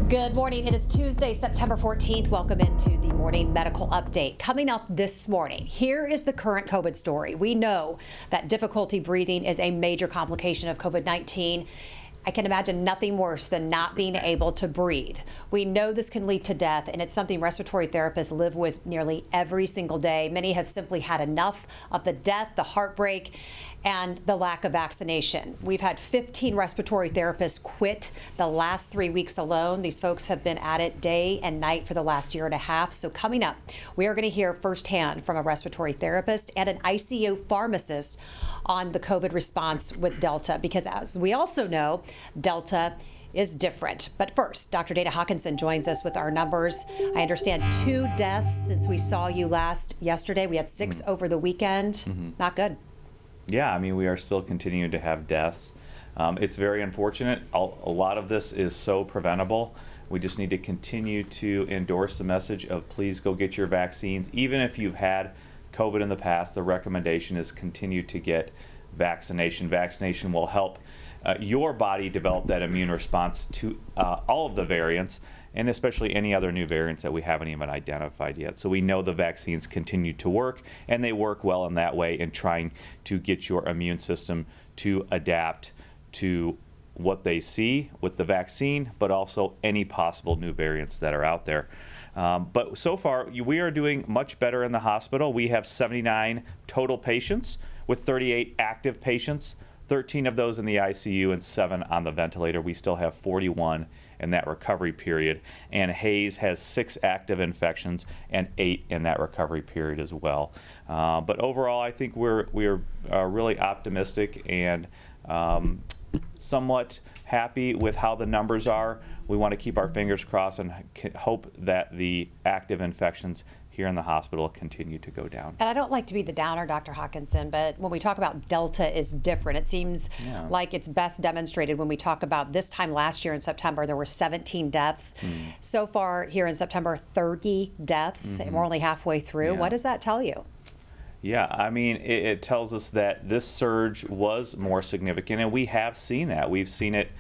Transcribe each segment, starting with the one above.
Good morning. It is Tuesday, September 14th. Welcome into the morning medical update. Coming up this morning, here is the current COVID story. We know that difficulty breathing is a major complication of COVID-19. I can imagine nothing worse than not being able to breathe. We know this can lead to death, and it's something respiratory therapists live with nearly every single day. Many have simply had enough of the death, the heartbreak, and the lack of vaccination. We've had 15 respiratory therapists quit the last 3 weeks alone. These folks have been at it day and night for the last year and a half. So coming up, we are going to hear firsthand from a respiratory therapist and an ICU pharmacist on the COVID response with Delta, because as we also know, Delta is different. But first, Dr. Dana Hawkinson joins us with our numbers. I understand 2 deaths since we saw you last yesterday. We had 6 over the weekend. Not good. Yeah, I mean, we are still continuing to have deaths. It's very unfortunate. A lot of this is so preventable. We just need to continue to endorse the message of please go get your vaccines. Even if you've had COVID in the past, the recommendation is continue to get vaccination. Vaccination will help your body develop that immune response to all of the variants, and especially any other new variants that we haven't even identified yet. So we know the vaccines continue to work, and they work well in that way in trying to get your immune system to adapt to what they see with the vaccine, but also any possible new variants that are out there. But so far, we are doing much better in the hospital. We have 79 total patients with 38 active patients, 13 of those in the ICU and 7 on the ventilator. We still have 41 in that recovery period. And Hays has 6 active infections and 8 in that recovery period as well. But overall, I think we're really optimistic and somewhat happy with how the numbers are. We want to keep our fingers crossed and hope that the active infections here in the hospital continue to go down. And I don't like to be the downer, Dr. Hawkinson, but when we talk about Delta is different. It seems like it's best demonstrated when we talk about this time last year in September, there were 17 deaths. So far here in September, 30 deaths, and we're only halfway through. What does that tell you? Yeah, I mean, it tells us that this surge was more significant, and we have seen that. We've seen it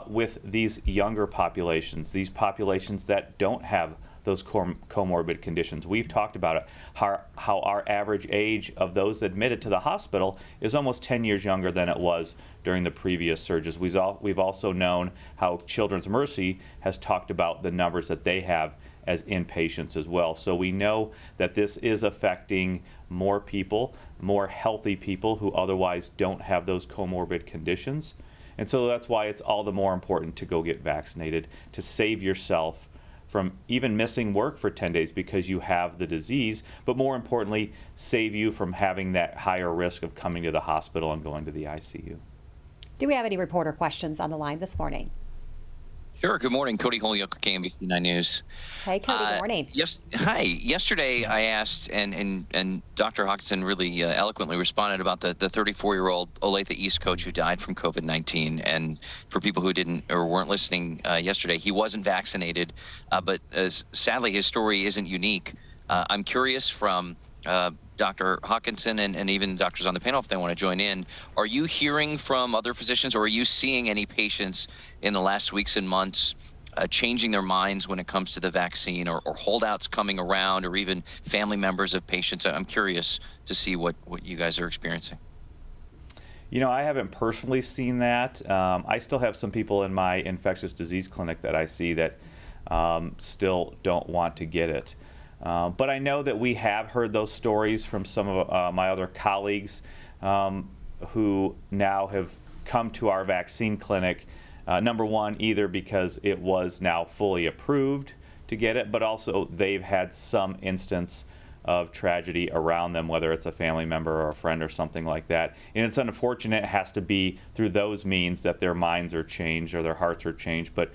with these younger populations, these populations that don't have those comorbid conditions. We've talked about it, how our average age of those admitted to the hospital is almost 10 years younger than it was during the previous surges. We've also known how Children's Mercy has talked about the numbers that they have as inpatients as well. So we know that this is affecting more people, more healthy people who otherwise don't have those comorbid conditions. And so that's why it's all the more important to go get vaccinated, to save yourself from even missing work for 10 days because you have the disease, but more importantly, save you from having that higher risk of coming to the hospital and going to the ICU. Do we have any reporter questions on the line this morning? Sure. Good morning. Cody Holyoke, KMBC 9 News. Hey, Cody. Good morning. Hi. Yesterday I asked, and Dr. Hawkinson really eloquently responded about the 34-year-old Olathe East coach who died from COVID-19. And for people who didn't or weren't listening yesterday, he wasn't vaccinated, but sadly his story isn't unique. I'm curious from Dr. Hawkinson and even doctors on the panel, if they want to join in, are you hearing from other physicians, or are you seeing any patients in the last weeks and months changing their minds when it comes to the vaccine, or holdouts coming around, or even family members of patients? I'm curious to see what you guys are experiencing. You know, I haven't personally seen that. I still have some people in my infectious disease clinic that I see that still don't want to get it. But I know that we have heard those stories from some of my other colleagues who now have come to our vaccine clinic, number one, either because it was now fully approved to get it, but also they've had some instance of tragedy around them, whether it's a family member or a friend or something like that. And it's unfortunate it has to be through those means that their minds are changed or their hearts are changed. But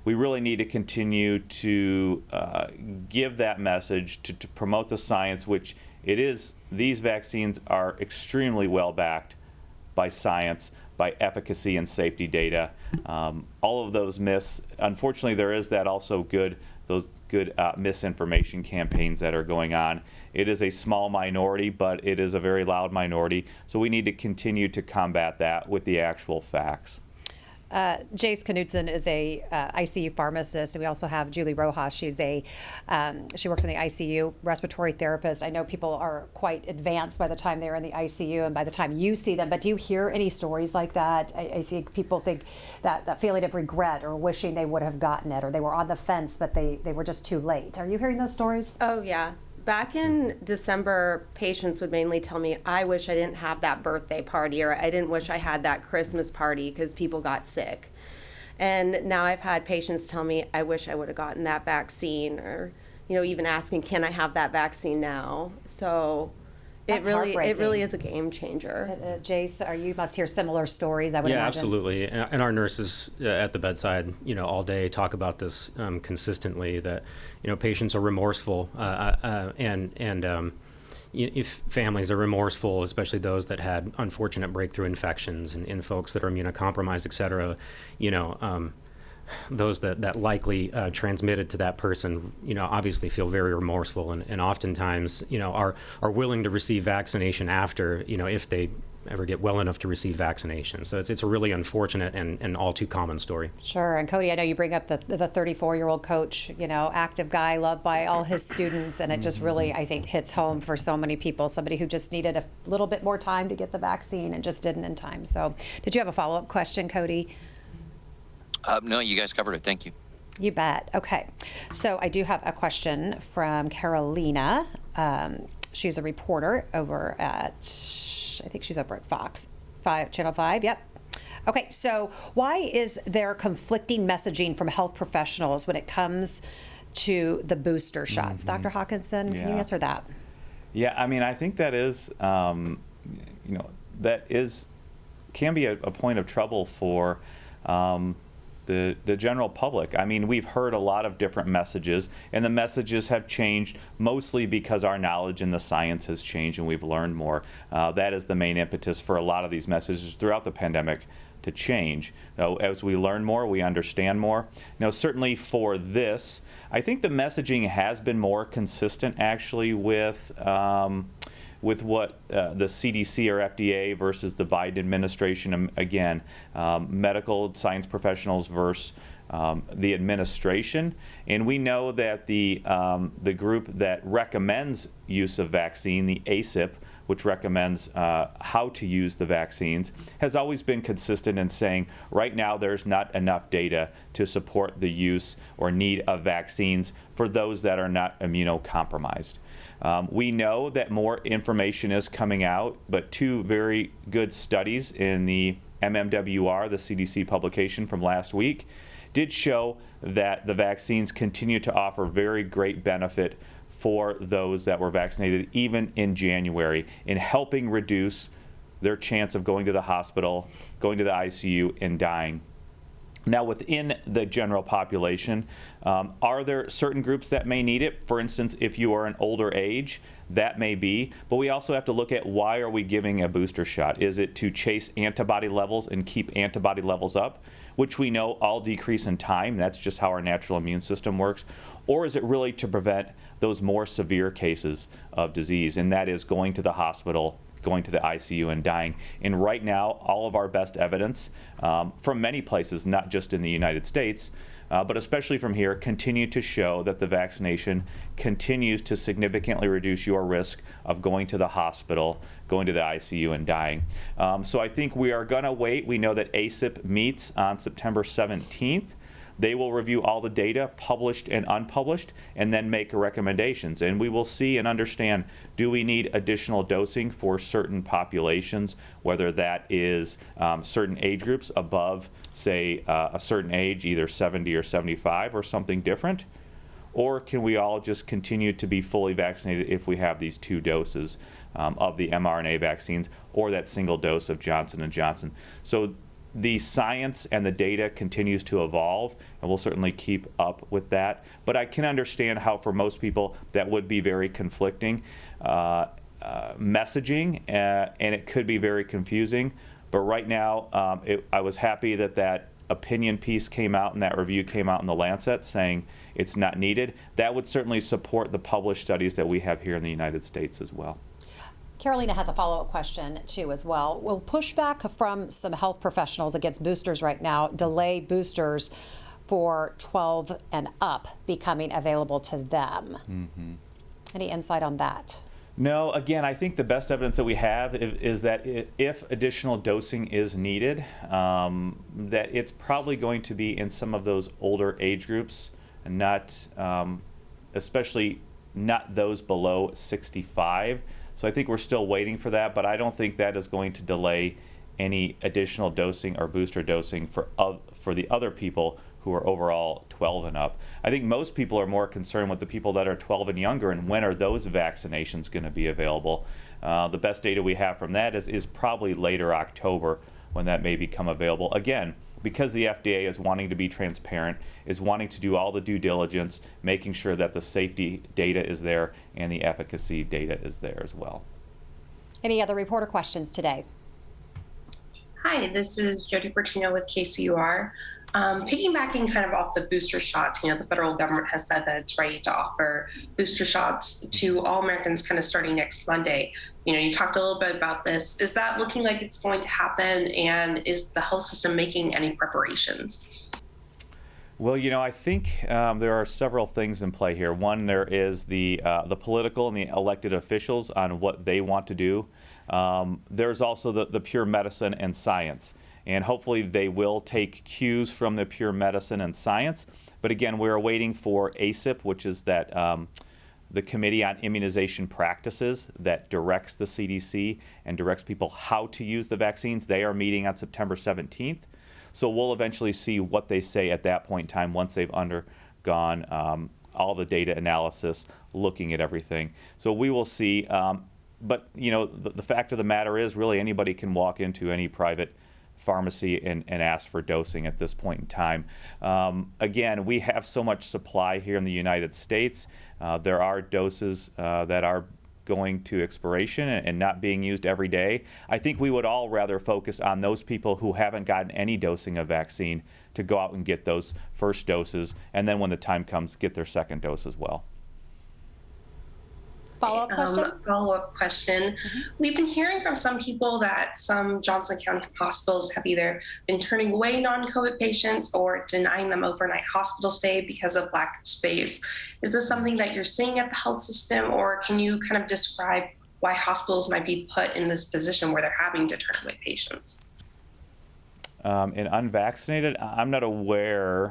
we really need to continue to give that message to promote the science, which it is. These vaccines are extremely well backed by science, by efficacy and safety data. All of those myths, unfortunately, there is that also those good misinformation campaigns that are going on. It is a small minority, but it is a very loud minority. So we need to continue to combat that with the actual facts. Jace Knudsen is a ICU pharmacist, and we also have Julie Rojas. She works in the ICU, respiratory therapist. I know people are quite advanced by the time they're in the ICU and by the time you see them, but do you hear any stories like that? I think people think that feeling of regret or wishing they would have gotten it, or they were on the fence, but they were just too late. Are you hearing those stories? Oh, yeah. Back in December, patients would mainly tell me, I wish I didn't have that birthday party, or I didn't wish I had that Christmas party because people got sick. And now I've had patients tell me, I wish I would have gotten that vaccine, or, even asking, can I have that vaccine now? So it really is a game changer. Jace, you must hear similar stories, I would imagine. Yeah, absolutely. And our nurses at the bedside, all day talk about this consistently, that, patients are remorseful and if families are remorseful, especially those that had unfortunate breakthrough infections and folks that are immunocompromised, et cetera, those that likely transmitted to that person, obviously feel very remorseful and oftentimes, are willing to receive vaccination after, if they ever get well enough to receive vaccination. So it's a really unfortunate and all too common story. Sure. And Cody, I know you bring up the 34-year-old coach, active guy, loved by all his students, and it just really, I think, hits home for so many people, somebody who just needed a little bit more time to get the vaccine and just didn't in time. So did you have a follow-up question, Cody? No, you guys covered it. Thank you. You bet. Okay. So I do have a question from Carolina. She's a reporter over at, I think she's over at Fox 5, Channel 5. Yep. Okay. So why is there conflicting messaging from health professionals when it comes to the booster shots? Dr. Hawkinson, can you answer that? Yeah, I think that is, can be a point of trouble for the general public. We've heard a lot of different messages, and the messages have changed mostly because our knowledge in the science has changed and we've learned more. That is the main impetus for a lot of these messages throughout the pandemic to change. As we learn more, we understand more. Certainly for this, I think the messaging has been more consistent actually with what the CDC or FDA versus the Biden administration. Again, medical science professionals versus the administration. And we know that the group that recommends use of vaccine, the ACIP, which recommends how to use the vaccines, has always been consistent in saying right now there's not enough data to support the use or need of vaccines for those that are not immunocompromised. We know that more information is coming out, but two very good studies in the MMWR, the CDC publication from last week, did show that the vaccines continue to offer very great benefit for those that were vaccinated, even in January, in helping reduce their chance of going to the hospital, going to the ICU, and dying. Now, within the general population, are there certain groups that may need it? For instance, if you are an older age, that may be. But we also have to look at, why are we giving a booster shot? Is it to chase antibody levels and keep antibody levels up, which we know all decrease in time? That's just how our natural immune system works. Or is it really to prevent those more severe cases of disease, and that is going to the hospital, going to the ICU, and dying? And right now, all of our best evidence from many places, not just in the United States, but especially from here, continue to show that the vaccination continues to significantly reduce your risk of going to the hospital, going to the ICU, and dying. So I think we are going to wait. We know that ACIP meets on September 17th. They will review all the data, published and unpublished, and then make recommendations. And we will see and understand, do we need additional dosing for certain populations, whether that is certain age groups above, say, a certain age, either 70 or 75, or something different? Or can we all just continue to be fully vaccinated if we have these 2 doses of the mRNA vaccines, or that single dose of Johnson & Johnson? So the science and the data continues to evolve, and we'll certainly keep up with that. But I can understand how, for most people, that would be very conflicting messaging, and it could be very confusing. But right now, I was happy that that opinion piece came out and that review came out in the Lancet saying it's not needed. That would certainly support the published studies that we have here in the United States as well. Carolina has a follow-up question too as well. Will pushback from some health professionals against boosters right now delay boosters for 12 and up becoming available to them? Mm-hmm. Any insight on that? No, again, I think the best evidence that we have is that if additional dosing is needed, that it's probably going to be in some of those older age groups, and not, especially not those below 65. So I think we're still waiting for that, but I don't think that is going to delay any additional dosing or booster dosing for the other people who are overall 12 and up. I think most people are more concerned with the people that are 12 and younger, and when are those vaccinations going to be available. The best data we have from that is probably later October, when that may become available. Again, because the FDA is wanting to be transparent, is wanting to do all the due diligence, making sure that the safety data is there and the efficacy data is there as well. Any other reporter questions today? Hi, this is Jody Bertino with KCUR. Piggybacking kind of off the booster shots, the federal government has said that it's ready to offer booster shots to all Americans kind of starting next Monday. You talked a little bit about this. Is that looking like it's going to happen? And is the health system making any preparations? Well, I think there are several things in play here. One, there is the political and the elected officials on what they want to do. There's also the pure medicine and science. And hopefully they will take cues from the pure medicine and science. But again, we're waiting for ACIP, which is that the Committee on Immunization Practices that directs the CDC and directs people how to use the vaccines. They are meeting on September 17th. So we'll eventually see what they say at that point in time once they've undergone all the data analysis, looking at everything. So we will see. But the fact of the matter is, really anybody can walk into any private pharmacy and ask for dosing at this point in time. Again, we have so much supply here in the United States. There are doses that are going to expiration and not being used every day. I think we would all rather focus on those people who haven't gotten any dosing of vaccine to go out and get those first doses, and then when the time comes, get their second dose as well. Follow-up question? Follow-up question. We've been hearing from some people that some Johnson County hospitals have either been turning away non-COVID patients or denying them overnight hospital stay because of lack of space. Is this something that you're seeing at the health system, or can you kind of describe why hospitals might be put in this position where they're having to turn away patients? In unvaccinated, I'm not aware,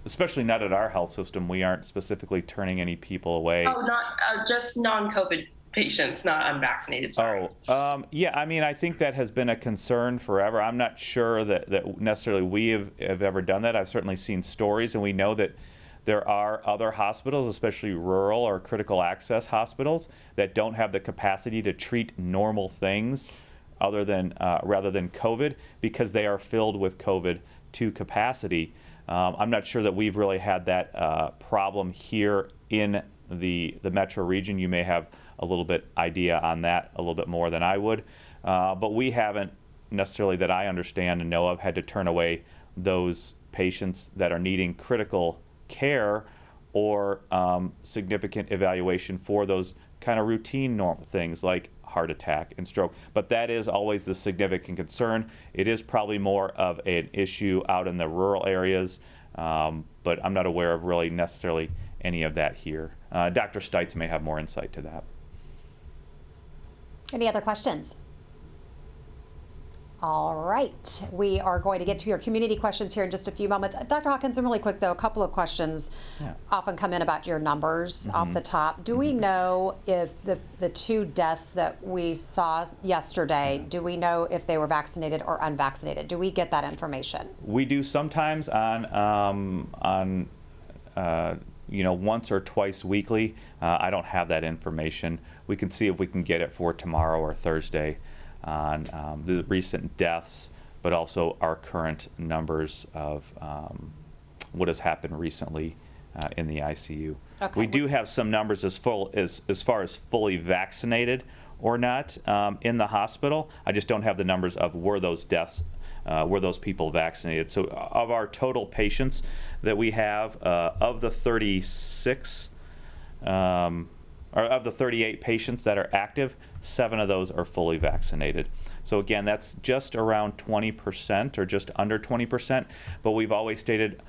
especially not at our health system. We aren't specifically turning any people away. Oh, not just non-COVID patients, not unvaccinated. Sorry. Yeah, I think that has been a concern forever. I'm not sure that necessarily we have ever done that. I've certainly seen stories, and we know that there are other hospitals, especially rural or critical access hospitals, that don't have the capacity to treat normal things rather than COVID, because they are filled with COVID to capacity. I'm not sure that we've really had that problem here in the metro region. You may have a little bit idea on that, a little bit more than I would, but we haven't necessarily, that I understand and know of, had to turn away those patients that are needing critical care or significant evaluation for those kind of routine normal things like heart attack and stroke. But that is always the significant concern. It is probably more of an issue out in the rural areas, but I'm not aware of really necessarily any of that here. Dr. Stites may have more insight to that. Any other questions? All right, we are going to get to your community questions here in just a few moments. Dr. Hawkinson, really quick though, a couple of questions often come in about your numbers off the top. Do we know if the two deaths that we saw yesterday, do we know if they were vaccinated or unvaccinated? Do we get that information? We do sometimes on once or twice weekly. I don't have that information. We can see if we can get it for tomorrow or Thursday on the recent deaths, but also our current numbers of what has happened recently in the ICU. Okay. We do have some numbers as far as fully vaccinated or not in the hospital. I just don't have the numbers of were those deaths, were those people vaccinated. So of our total patients that we have, of the 36, or or of the 38 patients that are active, 7 of those are fully vaccinated. So again, that's just around 20% or just under 20%, but we've always stated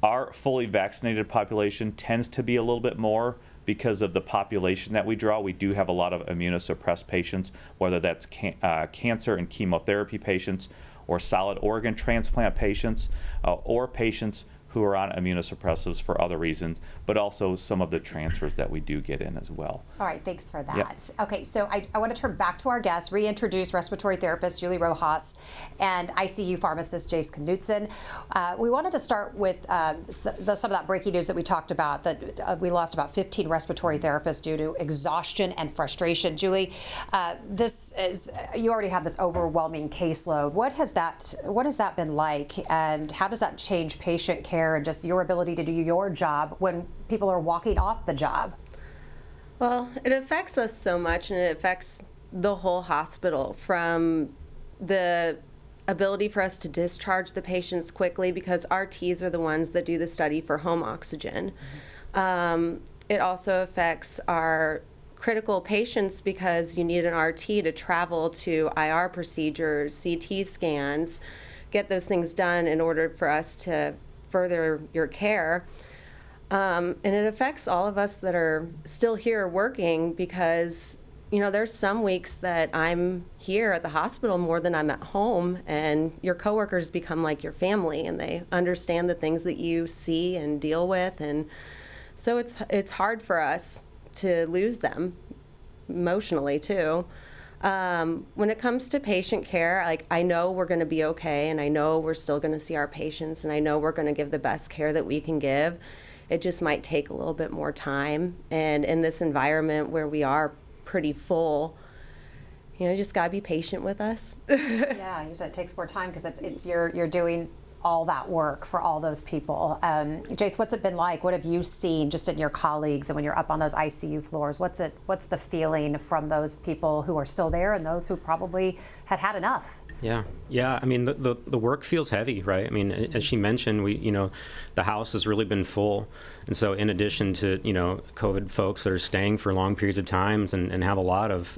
our fully vaccinated population tends to be a little bit more because of the population that we draw. We do have a lot of immunosuppressed patients, whether that's cancer and chemotherapy patients, or solid organ transplant patients, or patients who are on immunosuppressives for other reasons, but also some of the transfers that we do get in as well. All right, thanks for that. Yep. Okay, so I want to turn back to our guests, reintroduce respiratory therapist Julie Rojas and ICU pharmacist Jace Knutson. We wanted to start with some of that breaking news that we talked about, that we lost about 15 respiratory therapists due to exhaustion and frustration. Julie, you already have this overwhelming caseload. What has that been like, and how does that change patient care and just your ability to do your job when people are walking off the job? Well, it affects us so much, and it affects the whole hospital, from the ability for us to discharge the patients quickly, because RTs are the ones that do the study for home oxygen. It also affects our critical patients, because you need an RT to travel to IR procedures, CT scans, get those things done in order for us to further your care. And it affects all of us that are still here working, because, there's some weeks that I'm here at the hospital more than I'm at home, and your coworkers become like your family, and they understand the things that you see and deal with. And so it's hard for us to lose them emotionally too. When it comes to patient care, I know we're going to be okay, and I know we're still going to see our patients, and I know we're going to give the best care that we can give. It just might take a little bit more time. And in this environment where we are pretty full, you just got to be patient with us. Yeah, you said it takes more time because you're doing all that work for all those people. Jace, what's it been like? What have you seen just in your colleagues and when you're up on those ICU floors? What's the feeling from those people who are still there and those who probably had enough? Yeah. I mean, the work feels heavy, right? I mean, as she mentioned, the house has really been full. And so in addition to, COVID folks that are staying for long periods of times and have a lot of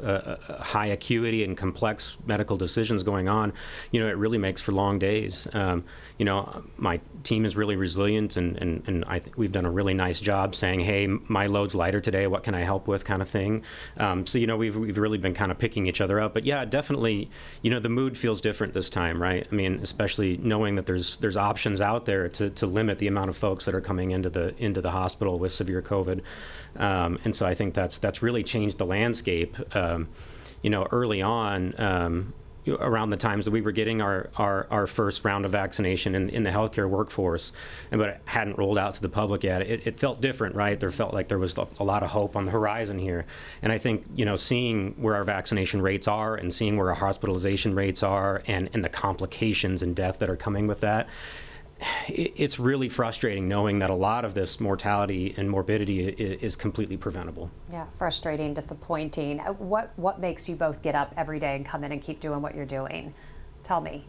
high acuity and complex medical decisions going on, it really makes for long days. My team is really resilient, and I think we've done a really nice job saying, hey, my load's lighter today, what can I help with, kind of thing. So, we've really been kind of picking each other up. But yeah, definitely, the mood feels different this time, right? I mean, especially knowing that there's options out there to limit the amount of folks that are coming into the hospital with severe COVID. And so I think that's really changed the landscape. Early on, around the times that we were getting our first round of vaccination in the healthcare workforce, but it hadn't rolled out to the public yet, it felt different, right? There felt like there was a lot of hope on the horizon here. And I think, seeing where our vaccination rates are and seeing where our hospitalization rates are and the complications and death that are coming with that, it's really frustrating knowing that a lot of this mortality and morbidity is completely preventable. Yeah, frustrating, disappointing. What makes you both get up every day and come in and keep doing what you're doing? Tell me,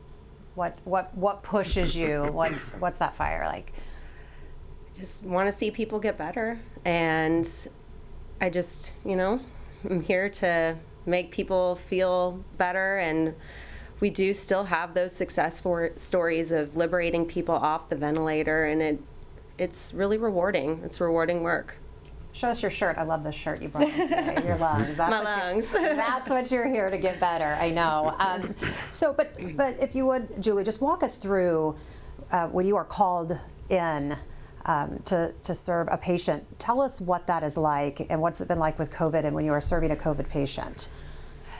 what pushes you? What's that fire like? I just want to see people get better, and I just, I'm here to make people feel better. And we do still have those success stories of liberating people off the ventilator, and it's really rewarding. It's rewarding work. Show us your shirt. I love this shirt you brought us today. Your lungs. My lungs. That's what you're here to get better. I know. But if you would, Julie, just walk us through when you are called in to serve a patient. Tell us what that is like, and what's it been like with COVID, and when you are serving a COVID patient.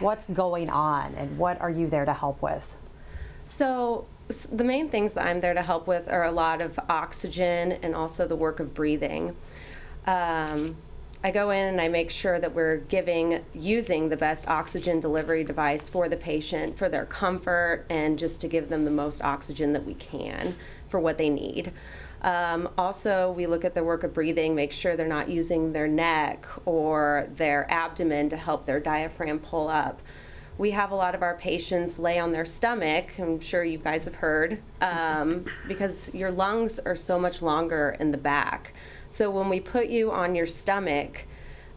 What's going on, and what are you there to help with? So the main things that I'm there to help with are a lot of oxygen and also the work of breathing. I go in and I make sure that we're using the best oxygen delivery device for the patient, for their comfort, and just to give them the most oxygen that we can for what they need. Also, we look at their work of breathing, make sure they're not using their neck or their abdomen to help their diaphragm pull up. We have a lot of our patients lay on their stomach, I'm sure you guys have heard, because your lungs are so much longer in the back. So when we put you on your stomach,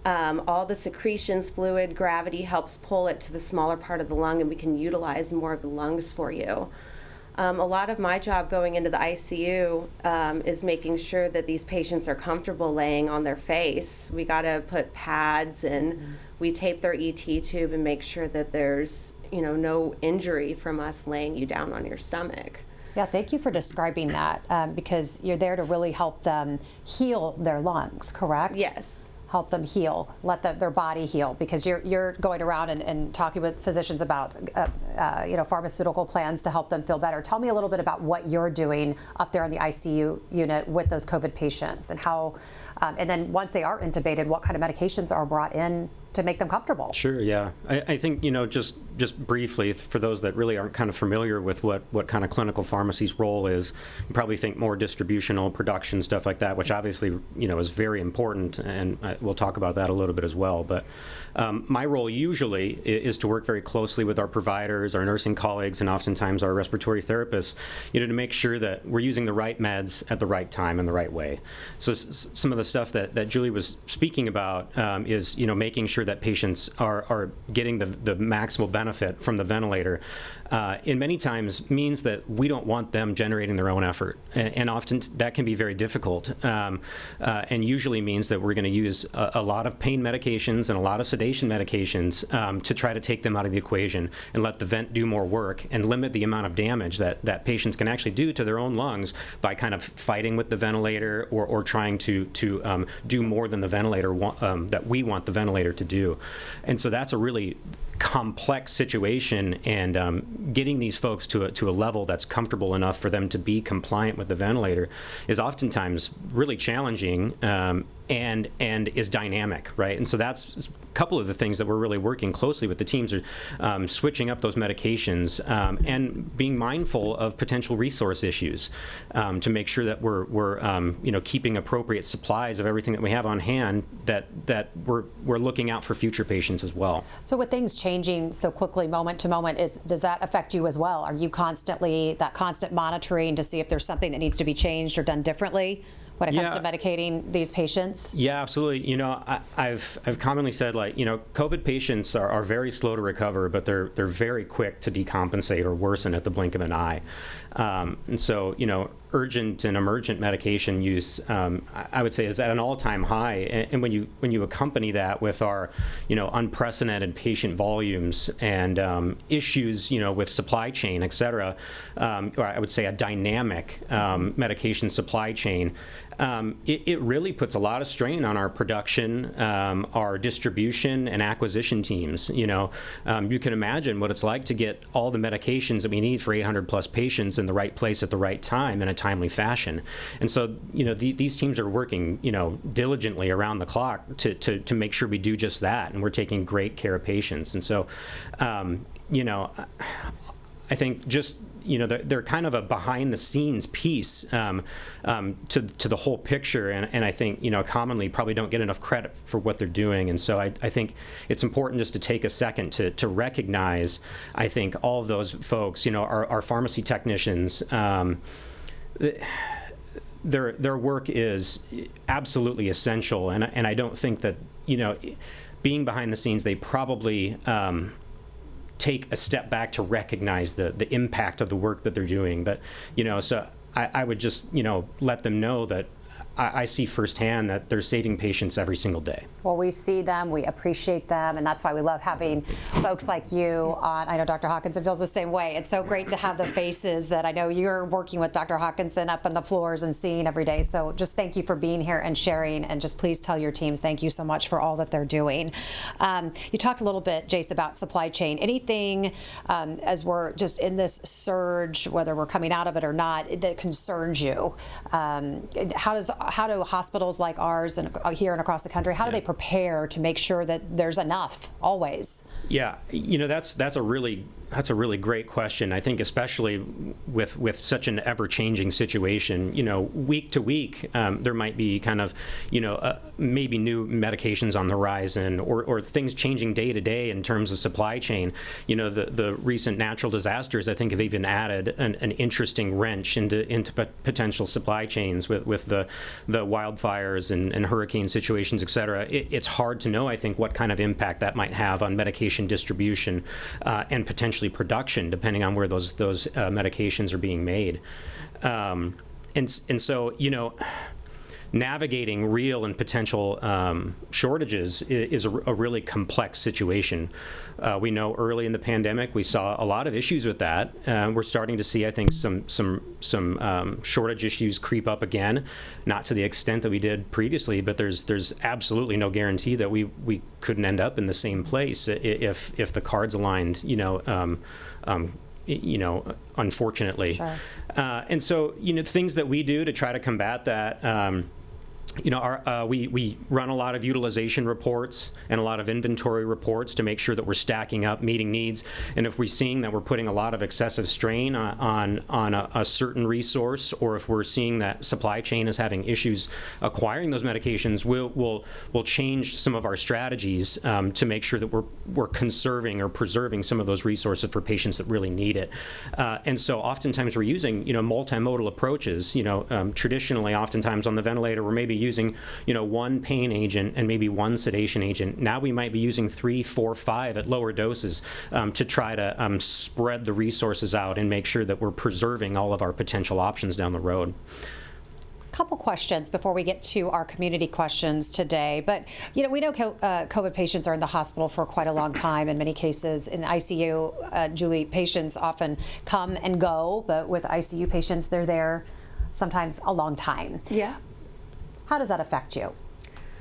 all the secretions, fluid, gravity helps pull it to the smaller part of the lung, and we can utilize more of the lungs for you. A lot of my job going into the ICU is making sure that these patients are comfortable laying on their face. We got to put pads, and we tape their ET tube and make sure that there's, no injury from us laying you down on your stomach. Yeah, thank you for describing that, because you're there to really help them heal their lungs, correct? Yes. Help them heal, let their body heal, because you're going around and talking with physicians about pharmaceutical plans to help them feel better. Tell me a little bit about what you're doing up there in the ICU unit with those COVID patients, and how, and then once they are intubated, what kind of medications are brought in to make them comfortable. Sure, yeah. I think, just briefly, for those that really aren't kind of familiar with what kind of clinical pharmacy's role is, you probably think more distributional, production, stuff like that, which obviously, is very important, and we'll talk about that a little bit as well. But my role usually is to work very closely with our providers, our nursing colleagues, and oftentimes our respiratory therapists, to make sure that we're using the right meds at the right time and the right way. So some of the stuff that Julie was speaking about is, making sure that patients are getting the maximal benefit from the ventilator. In many times means that we don't want them generating their own effort, and often that can be very difficult, and usually means that we're going to use a lot of pain medications and a lot of sedation medications to try to take them out of the equation and let the vent do more work and limit the amount of damage that patients can actually do to their own lungs by kind of fighting with the ventilator or trying to do more than the ventilator that we want the ventilator to do. And so that's a really complex situation, and getting these folks to a level that's comfortable enough for them to be compliant with the ventilator is oftentimes really challenging, and is dynamic, right? And so that's a couple of the things that we're really working closely with the teams are switching up those medications, and being mindful of potential resource issues, to make sure that we're keeping appropriate supplies of everything that we have on hand, that we're looking out for future patients as well. So with things changing so quickly moment to moment, does that affect you as well? Are you constant monitoring to see if there's something that needs to be changed or done differently when it comes to medicating these patients? Yeah, absolutely. I've commonly said, COVID patients are very slow to recover, but they're very quick to decompensate or worsen at the blink of an eye. And so, urgent and emergent medication use, I would say, is at an all-time high. And when you accompany that with our, unprecedented patient volumes and issues, with supply chain, et cetera, or I would say a dynamic medication supply chain, it really puts a lot of strain on our production, our distribution and acquisition teams. You can imagine what it's like to get all the medications that we need for 800 plus patients in the right place at the right time in a timely fashion. And so, these teams are working, diligently around the clock to make sure we do just that, and we're taking great care of patients. And so, I think just, they're kind of a behind-the-scenes piece to the whole picture, and I think, commonly probably don't get enough credit for what they're doing. And so I think it's important just to take a second to recognize, I think, all of those folks, our pharmacy technicians, their work is absolutely essential, and I don't think that, being behind the scenes, they probably take a step back to recognize the impact of the work that they're doing. But, so I would just, let them know that I see firsthand that they're saving patients every single day. Well, we see them, we appreciate them, and that's why we love having folks like you on. I know Dr. Hawkinson feels the same way. It's so great to have the faces that I know you're working with Dr. Hawkinson up on the floors and seeing every day. So just thank you for being here and sharing, and just please tell your teams thank you so much for all that they're doing. You talked a little bit, Jace, about supply chain. Anything as we're just in this surge, whether we're coming out of it or not, that concerns you? How do hospitals like ours and here and across the country, how do they prepare to make sure that there's enough always? Yeah, that's a really That's a really great question. I think especially with such an ever-changing situation, week to week, there might be kind of, maybe new medications on the horizon or things changing day to day in terms of supply chain. The recent natural disasters, I think, have even added an interesting wrench into potential supply chains with the wildfires and hurricane situations, et cetera. It's hard to know, I think, what kind of impact that might have on medication distribution and potentially production, depending on where those medications are being made. And so, navigating real and potential shortages is a really complex situation. We know early in the pandemic we saw a lot of issues with that. We're starting to see, I think, some shortage issues creep up again, not to the extent that we did previously, but there's absolutely no guarantee that we couldn't end up in the same place if the cards aligned, unfortunately. Sure. And so, things that we do to try to combat that, we run a lot of utilization reports and a lot of inventory reports to make sure that we're stacking up, meeting needs. And if we're seeing that we're putting a lot of excessive strain on a certain resource, or if we're seeing that supply chain is having issues acquiring those medications, we'll change some of our strategies to make sure that we're conserving or preserving some of those resources for patients that really need it. And so oftentimes we're using multimodal approaches. Traditionally, oftentimes on the ventilator, we're maybe using one pain agent and maybe one sedation agent. Now we might be using 3, 4, 5 at lower doses to try to spread the resources out and make sure that we're preserving all of our potential options down the road. Couple questions before we get to our community questions today. But, we know COVID patients are in the hospital for quite a long time. In many cases in ICU, Julie, patients often come and go, but with ICU patients, they're there sometimes a long time. Yeah. How does that affect you,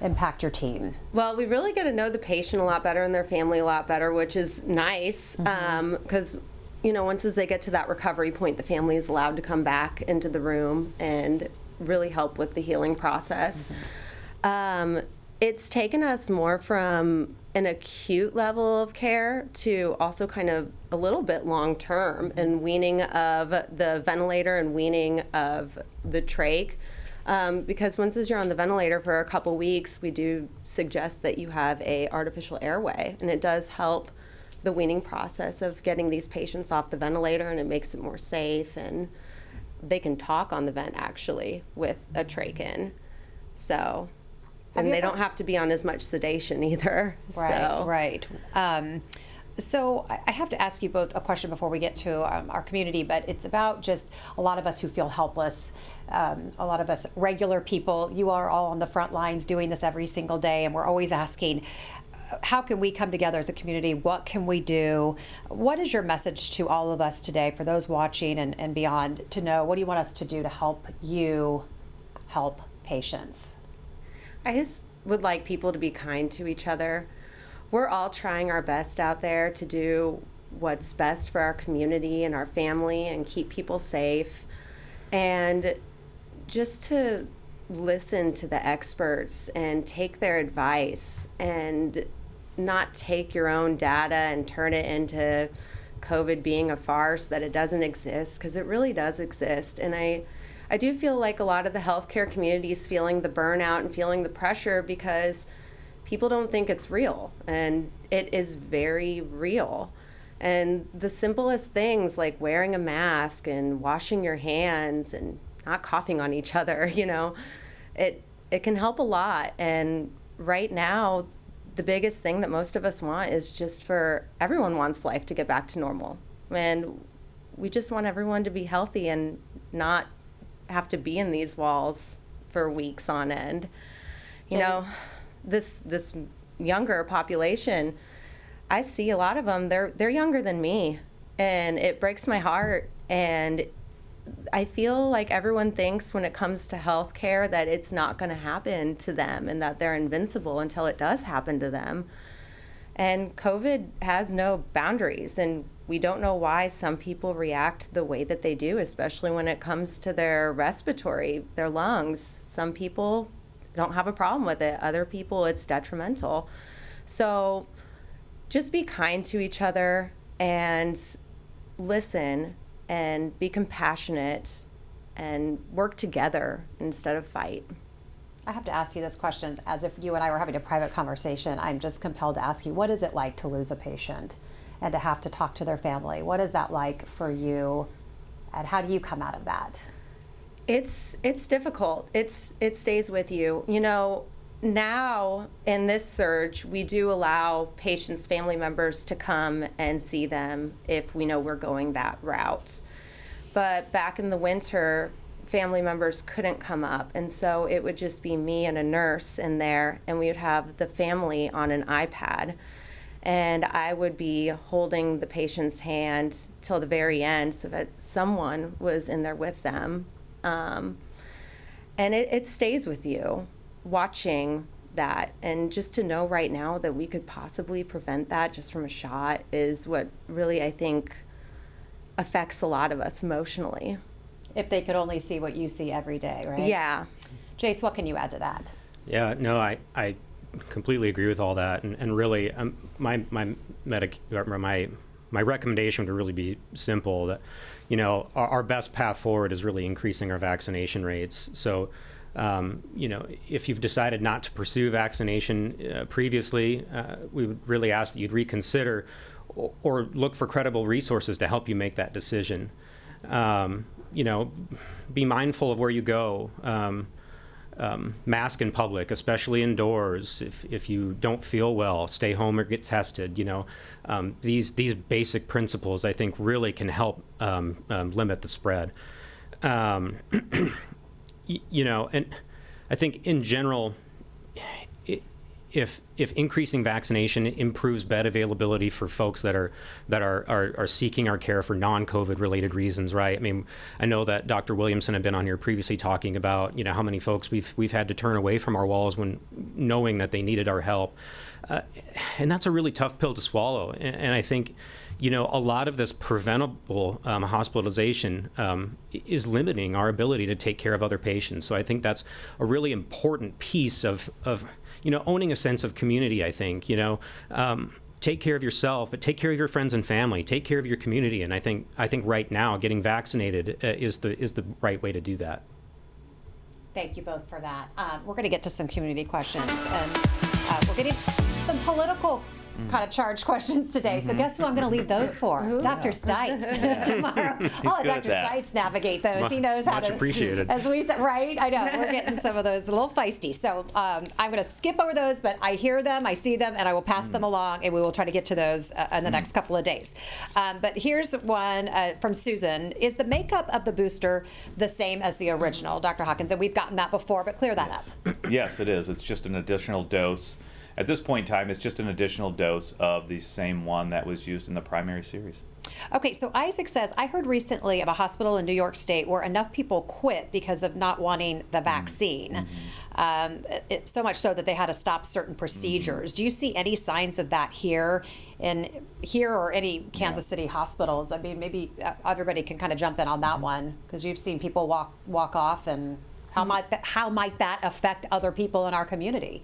impact your team? Well, we really get to know the patient a lot better and their family a lot better, which is nice, because once as they get to that recovery point, the family is allowed to come back into the room and really help with the healing process. It's taken us more from an acute level of care to also kind of a little bit long-term, and weaning of the ventilator and weaning of the trach. Because once you're on the ventilator for a couple weeks, we do suggest that you have a artificial airway, and it does help the weaning process of getting these patients off the ventilator, and it makes it more safe, and they can talk on the vent actually with a trach in. So, and they don't have to be on as much sedation either. Right. So I have to ask you both a question before we get to our community, but it's about just a lot of us who feel helpless, a lot of us regular people. You are all on the front lines doing this every single day, and we're always asking, how can we come together as a community? What can we do? What is your message to all of us today, for those watching and beyond, to know what do you want us to do to help you help patients? I just would like people to be kind to each other. We're all trying our best out there to do what's best for our community and our family and keep people safe. And just to listen to the experts and take their advice, and not take your own data and turn it into COVID being a farce, that it doesn't exist, because it really does exist. And I do feel like a lot of the healthcare community is feeling the burnout and feeling the pressure because people don't think it's real, and it is very real. And the simplest things like wearing a mask and washing your hands and not coughing on each other, it can help a lot. And right now, the biggest thing that most of us want is just for everyone wants life to get back to normal. And we just want everyone to be healthy and not have to be in these walls for weeks on end. This younger population, I see a lot of them, they're younger than me, and it breaks my heart. And I feel like everyone thinks when it comes to healthcare that it's not going to happen to them and that they're invincible until it does happen to them. And COVID has no boundaries, and we don't know why some people react the way that they do, especially when it comes to their respiratory, their lungs. Some people don't have a problem with it. Other people, it's detrimental. So just be kind to each other. and listen and be compassionate and work together instead of fight. I have to ask you this question as if you and I were having a private conversation. I'm just compelled to ask you, what is it like to lose a patient and to have to talk to their family? What is that like for you, and how do you come out of that? It's difficult. It stays with you. You know, now in this surge, we do allow patients' family members to come and see them if we know we're going that route. But back in the winter, family members couldn't come up, and so it would just be me and a nurse in there, and we would have the family on an iPad, and I would be holding the patient's hand till the very end so that someone was in there with them. And it stays with you watching that, and just to know right now that we could possibly prevent that just from a shot is what really, I think, affects a lot of us emotionally. If they could only see what you see every day, right? Yeah. Jace, what can you add to that? Yeah, no, I completely agree with all that, and really, my recommendation would really be simple. That, you know, our best path forward is really increasing our vaccination rates. So, you know, if you've decided not to pursue vaccination previously, we would really ask that you'd reconsider or look for credible resources to help you make that decision. You know, be mindful of where you go. Mask in public, especially indoors. If you don't feel well, stay home or get tested. You know, these basic principles, I think, really can help limit the spread. You know, and I think in general, if increasing vaccination improves bed availability for folks that are seeking our care for non-COVID related reasons, right? I mean, I know that Dr. Williamson had been on here previously talking about, you know, how many folks we've had to turn away from our walls when knowing that they needed our help, and that's a really tough pill to swallow. And I think, you know, a lot of this preventable hospitalization is limiting our ability to take care of other patients. So I think that's a really important piece of you know, owning a sense of community. I think, you know, take care of yourself, but take care of your friends and family. Take care of your community. And I think right now, getting vaccinated is the right way to do that. Thank you both for that. We're going to get to some community questions, and we're getting some political kind of charged questions today. So guess who I'm going to leave those for? Dr. Stites tomorrow. I'll let Dr. Stites navigate those. He knows how much to. Appreciated. As we said, right? I know we're getting some of those a little feisty. So I'm going to skip over those, but I hear them, I see them, and I will pass them along, and we will try to get to those in the next couple of days. But here's one from Susan. Is the makeup of the booster the same as the original, Dr. Hawkins? And we've gotten that before, but clear that up. Yes, it is. It's just an additional dose. At this point in time, it's just an additional dose of the same one that was used in the primary series. Okay, so Isaac says, I heard recently of a hospital in New York State where enough people quit because of not wanting the vaccine. So much so that they had to stop certain procedures. Do you see any signs of that here or any Kansas City hospitals? I mean, maybe everybody can kind of jump in on that one, because you've seen people walk off, and how might that affect other people in our community?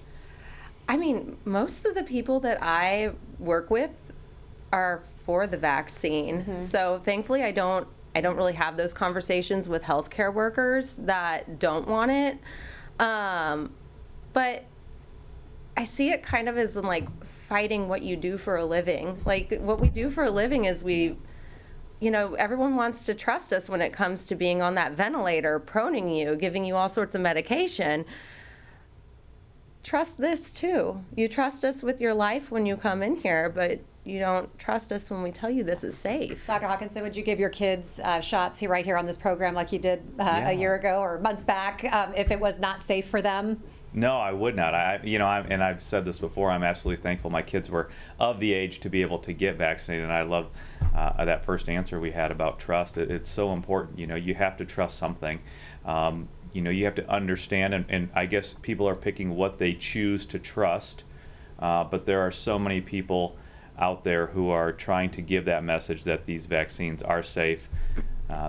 I mean, most of the people that I work with are for the vaccine. So thankfully, I don't really have those conversations with healthcare workers that don't want it. But I see it kind of as in, like, fighting what you do for a living. Like, what we do for a living is you know, everyone wants to trust us when it comes to being on that ventilator, proning you, giving you all sorts of medication. Trust this too. You trust us with your life when you come in here, but you don't trust us when we tell you this is safe. Dr. Hawkinson, would you give your kids shots here right here on this program like you did a year ago or months back if it was not safe for them? No, I would not. And I've said this before, I'm absolutely thankful my kids were of the age to be able to get vaccinated. And I love that first answer we had about trust. It's so important. You know, you have to trust something. You know, you have to understand, and I guess people are picking what they choose to trust, but there are so many people out there who are trying to give that message that these vaccines are safe,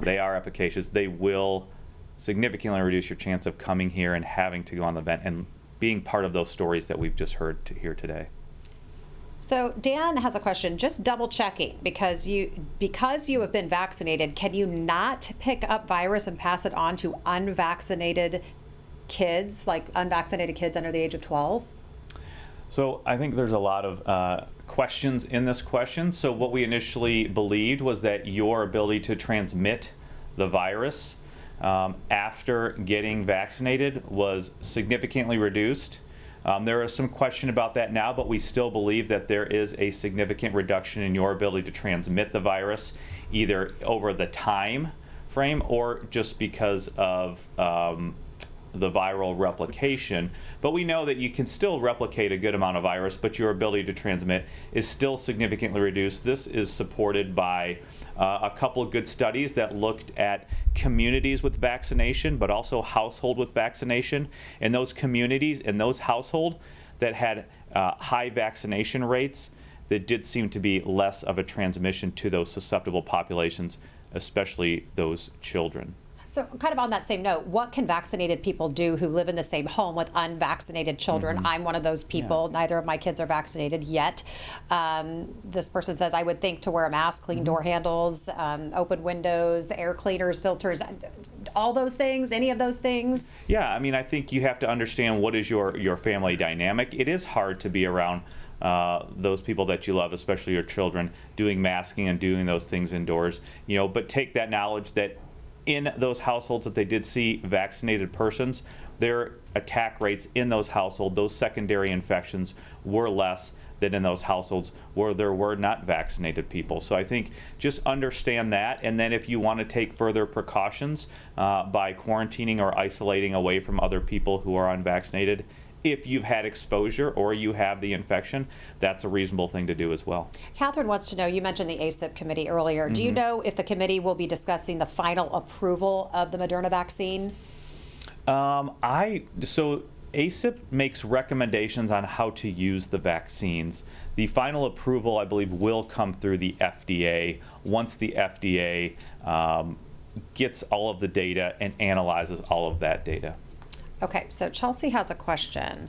they are efficacious, they will significantly reduce your chance of coming here and having to go on the vent and being part of those stories that we've just heard here today. So Dan has a question, just double checking, because you have been vaccinated, can you not pick up virus and pass it on to unvaccinated kids, like unvaccinated kids under the age of 12? So I think there's a lot of questions in this question. So what we initially believed was that your ability to transmit the virus after getting vaccinated was significantly reduced. There is some question about that now, but we still believe that there is a significant reduction in your ability to transmit the virus, either over the time frame or just because of the viral replication. But we know that you can still replicate a good amount of virus, but your ability to transmit is still significantly reduced. This is supported by a couple of good studies that looked at communities with vaccination, but also household with vaccination. And those communities and those household that had high vaccination rates, that did seem to be less of a transmission to those susceptible populations, especially those children. So kind of on that same note, what can vaccinated people do who live in the same home with unvaccinated children? Mm-hmm. I'm one of those people. Yeah. Neither of my kids are vaccinated yet. This person says, I would think to wear a mask, clean Mm-hmm. door handles, open windows, air cleaners, filters, all those things, any of those things? Yeah, I mean, I think you have to understand what is your family dynamic. It is hard to be around those people that you love, especially your children, doing masking and doing those things indoors. But take that knowledge that in those households that they did see vaccinated persons, their attack rates in those households, those secondary infections, were less than in those households where there were not vaccinated people. So I think just understand that, and then if you want to take further precautions by quarantining or isolating away from other people who are unvaccinated, if you've had exposure or you have the infection, that's a reasonable thing to do as well. Catherine wants to know, you mentioned the ACIP committee earlier. Mm-hmm. Do you know if the committee will be discussing the final approval of the Moderna vaccine? So ACIP makes recommendations on how to use the vaccines. The final approval, I believe, will come through the FDA once the FDA gets all of the data and analyzes all of that data. Okay, so Chelsea has a question,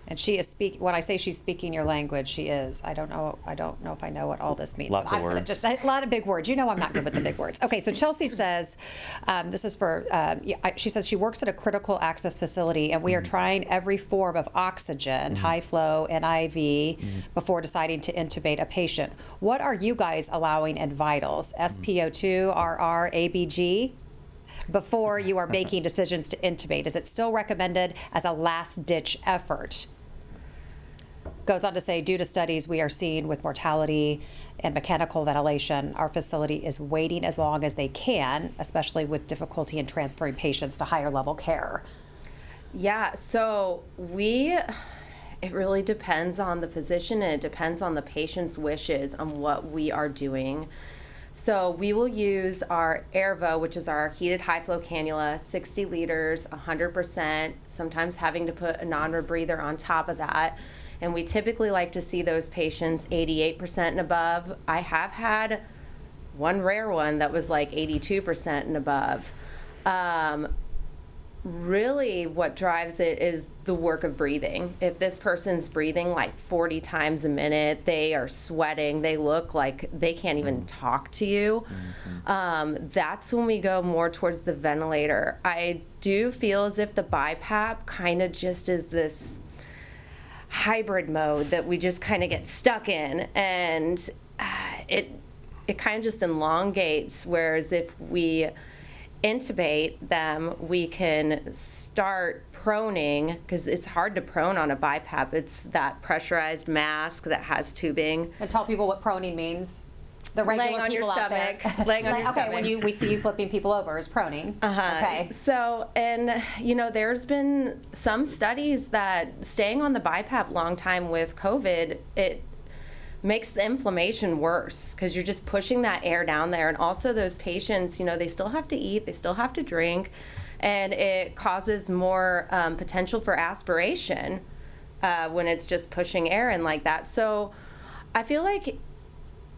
and she is when I say she's speaking your language, she is. I don't know if I know what all this means. Lots of words. Just a lot of big words. I'm not good with the big words. Okay, so Chelsea says, this is for. She says she works at a critical access facility, and we are trying every form of oxygen, high flow, and IV, before deciding to intubate a patient. What are you guys allowing in vitals? SpO2, RR, ABG? Before you are making decisions to intubate? Is it still recommended as a last-ditch effort? Goes on to say, due to studies we are seeing with mortality and mechanical ventilation, our facility is waiting as long as they can, especially with difficulty in transferring patients to higher level care. Yeah, so it really depends on the physician, and it depends on the patient's wishes on what we are doing. So we will use our Airvo, which is our heated high flow cannula, 60 liters, 100%, sometimes having to put a non-rebreather on top of that. And we typically like to see those patients 88% and above. I have had one rare one that was like 82% and above. Really what drives it is the work of breathing. If this person's breathing like 40 times a minute, they are sweating, they look like they can't even talk to you, that's when we go more towards the ventilator. I do feel as if the BiPAP kind of just is this hybrid mode that we just kind of get stuck in, and it kind of just elongates, whereas if we intubate them, we can start proning, because it's hard to prone on a BiPAP. It's that pressurized mask that has tubing. And tell people what proning means. The regular laying on people your out stomach. there. Laying on your stomach. Okay, when we see you flipping people over is proning. Okay. So, and there's been some studies that staying on the BiPAP long time with COVID, it makes the inflammation worse, because you're just pushing that air down there. And also those patients, they still have to eat, they still have to drink, and it causes more potential for aspiration when it's just pushing air in like that. So I feel like,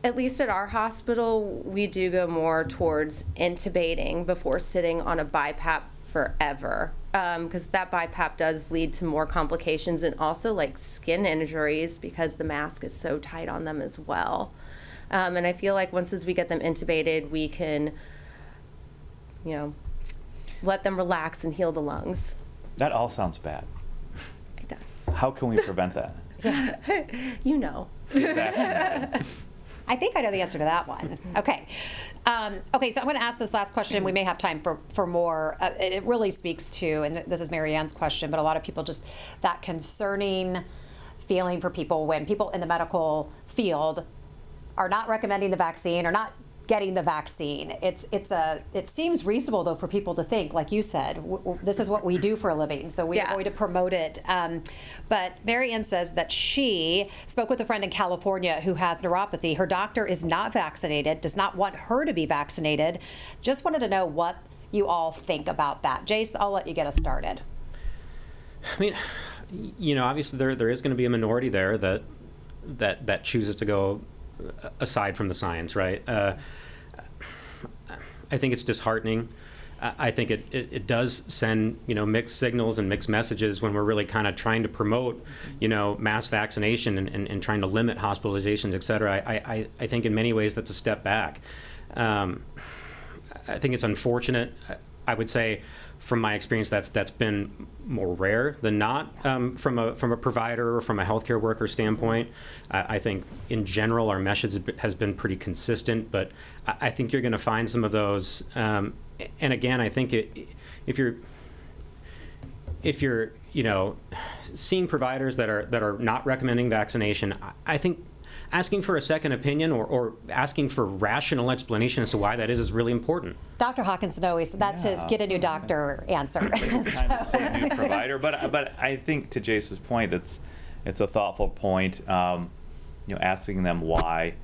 at least at our hospital, we do go more towards intubating before sitting on a BiPAP forever, because that BiPAP does lead to more complications and also like skin injuries because the mask is so tight on them as well. And I feel like once as we get them intubated, we can, let them relax and heal the lungs. That all sounds bad. It does. How can we prevent that? You know. Get vaccinated. I think I know the answer to that one. Okay. Okay, so I'm going to ask this last question. We may have time for more. It really speaks to, and this is Mary Ann's question, but a lot of people just, that concerning feeling for people when people in the medical field are not recommending the vaccine or not getting the vaccine. It seems reasonable, though, for people to think, like you said, this is what we do for a living, so we are going to promote it. But Mary Ann says that she spoke with a friend in California who has neuropathy. Her doctor is not vaccinated, does not want her to be vaccinated. Just wanted to know what you all think about that. Jace, I'll let you get us started. I mean, obviously there is going to be a minority there that chooses to go aside from the science, right? I think it's disheartening. I think it does send, mixed signals and mixed messages when we're really kind of trying to promote, mass vaccination and trying to limit hospitalizations, et cetera. I think in many ways that's a step back. I think it's unfortunate. I would say, from my experience, that's been more rare than not from a provider or from a healthcare worker standpoint. I think in general our message has been pretty consistent, but I think you're going to find some of those. And again, I think if you're seeing providers that are not recommending vaccination, I think asking for a second opinion or asking for rational explanation as to why that is really important. Dr. Hawkinson always, that's his get a new doctor answer. Kind of same new provider, but I think to Jace's point, it's a thoughtful point. Asking them why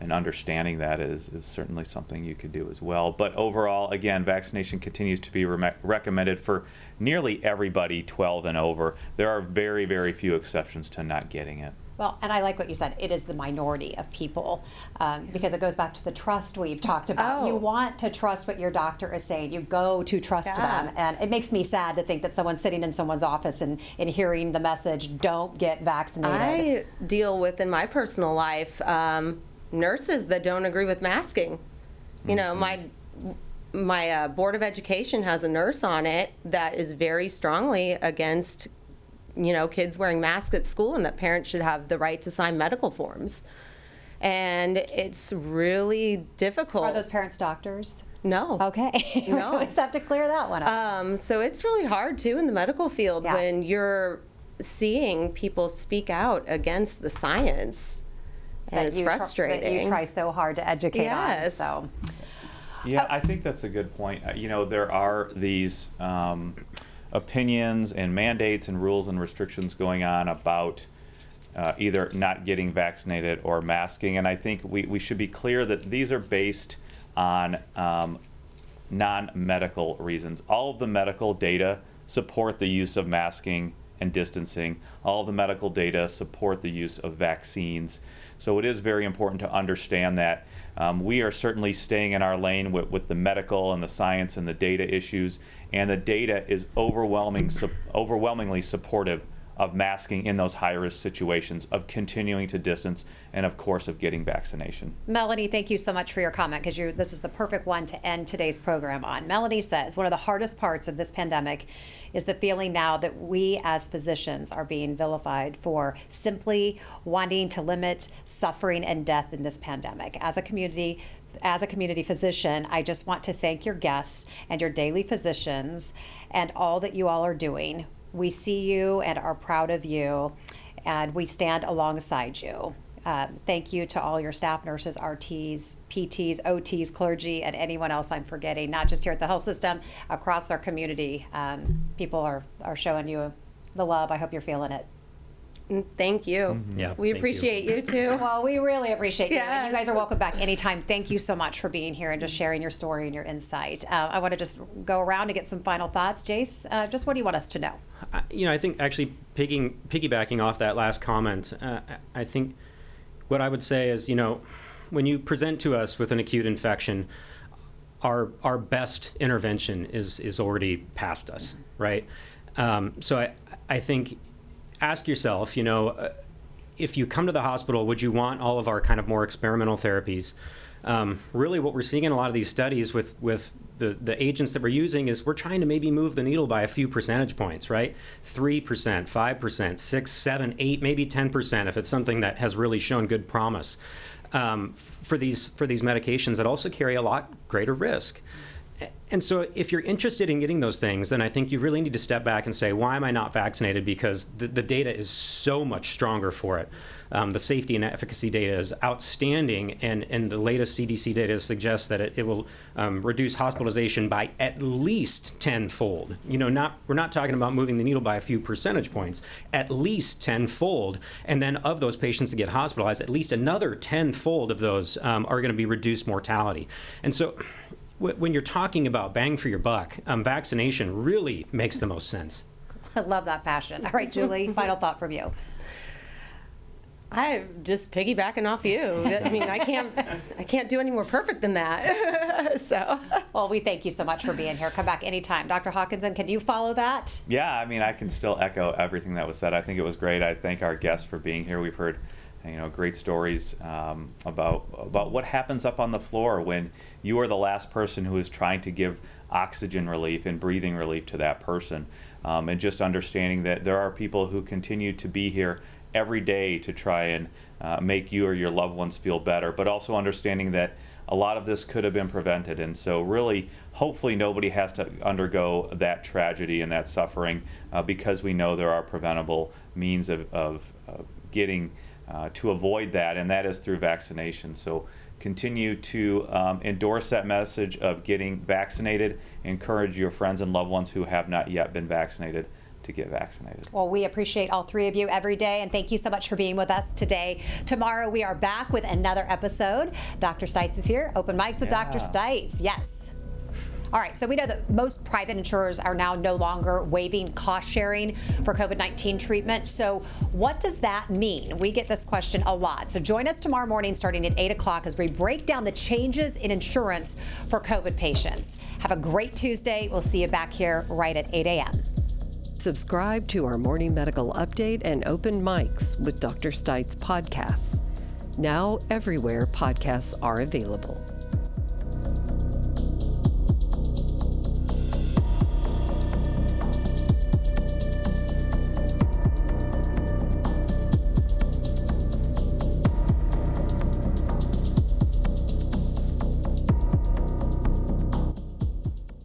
and understanding that is certainly something you could do as well. But overall, again, vaccination continues to be recommended for nearly everybody 12 and over. There are very, very few exceptions to not getting it. Well, and I like what you said. It is the minority of people because it goes back to the trust we've talked about. You want to trust what your doctor is saying. You go to trust them. And it makes me sad to think that someone's sitting in someone's office and hearing the message, don't get vaccinated. I deal with, in my personal life, nurses that don't agree with masking. My Board of Education has a nurse on it that is very strongly against kids wearing masks at school, and that parents should have the right to sign medical forms. And it's really difficult. Are those parents doctors? No. Okay. No. We just have to clear that one up. So it's really hard, too, in the medical field when you're seeing people speak out against the science. And it's frustrating. That you try so hard to educate on. So. Yeah, I think that's a good point. There are these opinions and mandates and rules and restrictions going on about either not getting vaccinated or masking, and I think we should be clear that these are based on non-medical reasons. All of the medical data support the use of masking and distancing. All of the medical data support the use of vaccines. So it is very important to understand that we are certainly staying in our lane with the medical and the science and the data issues, and the data is overwhelmingly supportive of masking in those high-risk situations, of continuing to distance, and of course of getting vaccination. Melanie, thank you so much for your comment, because this is the perfect one to end today's program on. Melanie says, one of the hardest parts of this pandemic is the feeling now that we as physicians are being vilified for simply wanting to limit suffering and death in this pandemic. As a community physician, I just want to thank your guests and your daily physicians and all that you all are doing. We see you and are proud of you, and we stand alongside you. Thank you to all your staff, nurses, RTs, PTs, OTs, clergy, and anyone else I'm forgetting, not just here at the health system, across our community. People are showing you the love. I hope you're feeling it. Thank you. Mm-hmm. Yeah, we appreciate you too. Well, we really appreciate you. Yes. And you guys are welcome back anytime. Thank you so much for being here and just sharing your story and your insight. I want to just go around to get some final thoughts. Jace, just what do you want us to know? I think actually piggybacking off that last comment, I think what I would say is, when you present to us with an acute infection, our best intervention is already past us, right? So I think, ask yourself, if you come to the hospital, would you want all of our kind of more experimental therapies? Really what we're seeing in a lot of these studies with the agents that we're using is we're trying to maybe move the needle by a few percentage points, right? 3%, 5%, 6, 7, 8, maybe 10% if it's something that has really shown good promise. For these medications that also carry a lot greater risk. And so if you're interested in getting those things, then I think you really need to step back and say, why am I not vaccinated? Because the data is so much stronger for it. The safety and efficacy data is outstanding, and the latest CDC data suggests that it will reduce hospitalization by at least tenfold. We're not talking about moving the needle by a few percentage points, at least tenfold. And then of those patients that get hospitalized, at least another tenfold of those are going to be reduced mortality. And so when you're talking about bang for your buck, vaccination really makes the most sense. I love that passion. All right, Julie, final thought from you. I'm just piggybacking off you. I mean, I can't do any more perfect than that. So, well, we thank you so much for being here. Come back anytime. Dr. Hawkinson, can you follow that? Yeah, I mean, I can still echo everything that was said. I think it was great. I thank our guests for being here. We've heard great stories about what happens up on the floor when you are the last person who is trying to give oxygen relief and breathing relief to that person. And just understanding that there are people who continue to be here every day to try and make you or your loved ones feel better, but also understanding that a lot of this could have been prevented. And so really, hopefully nobody has to undergo that tragedy and that suffering because we know there are preventable means of getting to avoid that, and that is through vaccination. So continue to endorse that message of getting vaccinated. Encourage your friends and loved ones who have not yet been vaccinated to get vaccinated. Well, we appreciate all three of you every day, and thank you so much for being with us today. Tomorrow we are back with another episode. Dr. Stites is here. Open mics with Dr. Stites. Yes. All right, so we know that most private insurers are now no longer waiving cost sharing for COVID-19 treatment. So what does that mean? We get this question a lot. So join us tomorrow morning starting at 8 o'clock as we break down the changes in insurance for COVID patients. Have a great Tuesday. We'll see you back here right at 8 a.m. Subscribe to our Morning Medical Update and Open Mics with Dr. Stites podcasts. Now everywhere podcasts are available.